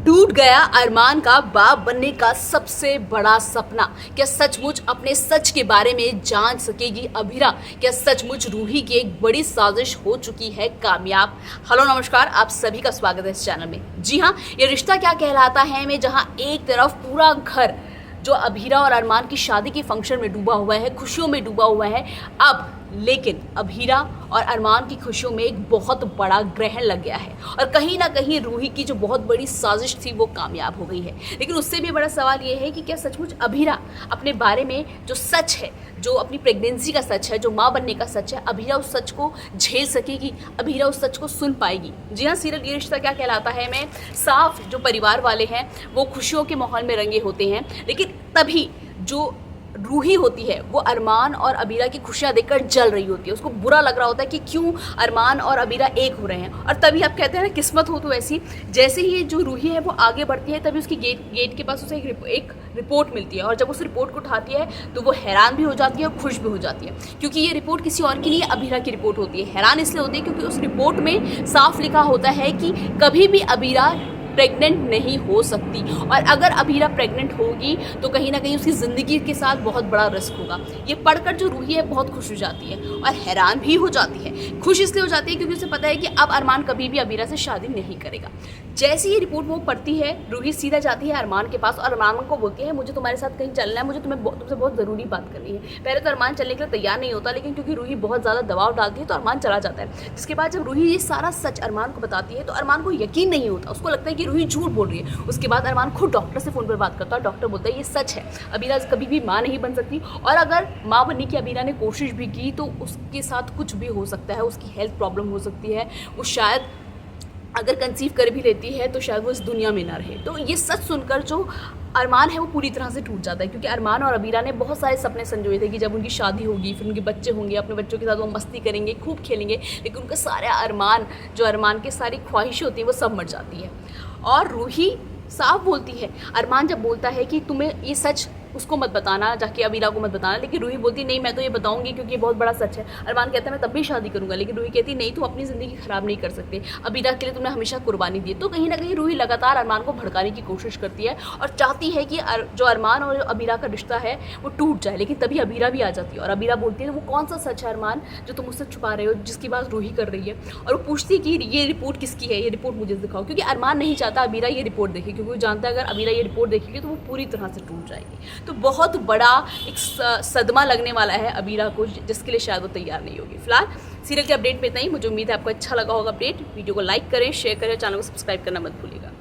टूट गया अरमान का बाप बनने का सबसे बड़ा सपना। क्या सचमुच अपने सच के बारे में जान सकेगी अभीरा? क्या सचमुच रूही की एक बड़ी साजिश हो चुकी है कामयाब? हेलो नमस्कार, आप सभी का स्वागत है इस चैनल में। जी हाँ, ये रिश्ता क्या कहलाता है में जहाँ एक तरफ पूरा घर जो अभीरा और अरमान की शादी के फंक्शन में डूबा हुआ है, खुशियों में डूबा हुआ है, अब लेकिन अभीरा और अरमान की खुशियों में एक बहुत बड़ा ग्रहण लग गया है और कहीं ना कहीं रूही की जो बहुत बड़ी साजिश थी वो कामयाब हो गई है। लेकिन उससे भी बड़ा सवाल ये है कि क्या सचमुच अभीरा अपने बारे में जो सच है, जो अपनी प्रेगनेंसी का सच है, जो माँ बनने का सच है, अभीरा उस सच को झेल सकेगी? अभीरा उस सच को सुन पाएगी? जी हाँ, सीरियल ये रिश्ता क्या कहलाता है में साफ जो परिवार वाले हैं वो खुशियों के माहौल में रंगे होते हैं, लेकिन तभी जो रूही होती है वो अरमान और अबीरा की खुशियाँ देखकर जल रही होती है। उसको बुरा लग रहा होता है कि क्यों अरमान और अबीरा एक हो रहे हैं। और तभी आप कहते हैं ना, किस्मत हो तो ऐसी। जैसे ही जो रूही है वो आगे बढ़ती है तभी उसकी गेट के पास उसे एक रिपोर्ट मिलती है और जब उस रिपोर्ट को उठाती है तो वो हैरान भी हो जाती है और खुश भी हो जाती है, क्योंकि ये रिपोर्ट किसी और की नहीं, अबीरा की रिपोर्ट होती है। हैरान इसलिए होती है क्योंकि उस रिपोर्ट में साफ लिखा होता है कि कभी भी अबीरा प्रेग्नेंट नहीं हो सकती, और अगर अबीरा प्रेग्नेंट होगी तो कहीं ना कहीं उसकी ज़िंदगी के साथ बहुत बड़ा रिस्क होगा। ये पढ़कर जो रूही है बहुत खुश हो जाती है और हैरान भी हो जाती है। खुश इसलिए हो जाती है क्योंकि उसे पता है कि अब अरमान कभी भी अबीरा से शादी नहीं करेगा। जैसे ही रिपोर्ट वो पढ़ती है, रूही सीधा जाती है अरमान के पास और अरमान को बोलती है, मुझे तुम्हारे साथ कहीं चलना है, मुझे तुमसे बहुत ज़रूरी बात करनी है। पहले तो अरमान चलने के लिए तैयार नहीं होता, लेकिन क्योंकि रूही बहुत ज़्यादा दबाव डालती है तो अरमान चला जाता है। जिसके बाद जब रूही ये सारा सच अरमान को बताती है तो अरमान को यकीन नहीं होता, उसको लगता है कि रूही झूठ बोल रही है। उसके बाद अरमान खुद डॉक्टर से फ़ोन पर बात करता है। डॉक्टर बोलता है ये सच है, अबीरा कभी भी माँ नहीं बन सकती, और अगर माँ बनने की अबीरा ने कोशिश भी की तो उसके साथ कुछ भी हो सकता है, उसकी हेल्थ प्रॉब्लम हो सकती है, वो शायद अगर कंसीव कर भी लेती है तो शायद वो इस दुनिया में ना रहे। तो ये सच सुनकर जो अरमान है वो पूरी तरह से टूट जाता है, क्योंकि अरमान और अबीरा ने बहुत सारे सपने संजोए थे कि जब उनकी शादी होगी, फिर उनके बच्चे होंगे, अपने बच्चों के साथ वो मस्ती करेंगे, खूब खेलेंगे, लेकिन उनके सारे अरमान, जो अरमान की सारी ख्वाहिशें होती हैं वो सब मर जाती है। और रूही साफ बोलती है, अरमान जब बोलता है कि तुम्हें ये सच उसको मत बताना, जाके अबीरा को मत बताना, लेकिन रूही बोलती नहीं मैं तो ये बताऊंगी क्योंकि ये बहुत बड़ा सच है। अरमान कहता है मैं तब भी शादी करूंगा, लेकिन रूही कहती नहीं, तुम अपनी ज़िंदगी खराब नहीं कर सकते, अबीरा के लिए तुमने हमेशा कुर्बानी दी। तो कहीं ना कहीं रूही लगातार अरमान को भड़काने की कोशिश करती है और चाहती है कि जो अरमान और अबीरा का रिश्ता है वो टूट जाए। लेकिन तभी अबीरा भी आ जाती है और अबीरा बोलती है वो कौन सा सच है अरमान जो तुम मुझसे छुपा रहे हो, जिसकी बात रूही कर रही है। और वो पूछती है कि ये रिपोर्ट किसकी है, ये रिपोर्ट मुझे दिखाओ, क्योंकि अरमान नहीं चाहता अबीरा ये रिपोर्ट देखे, क्योंकि वो जानता है अगर अबीरा ये रिपोर्ट देखेगी तो वो पूरी तरह से टूट जाएगी। तो बहुत बड़ा एक सदमा लगने वाला है अबीरा को, जिसके लिए शायद वो तैयार नहीं होगी। फिलहाल सीरियल के अपडेट में इतना ही। मुझे उम्मीद है आपको अच्छा लगा होगा अपडेट। वीडियो को लाइक करें, शेयर करें, चैनल को सब्सक्राइब करना मत भूलिएगा।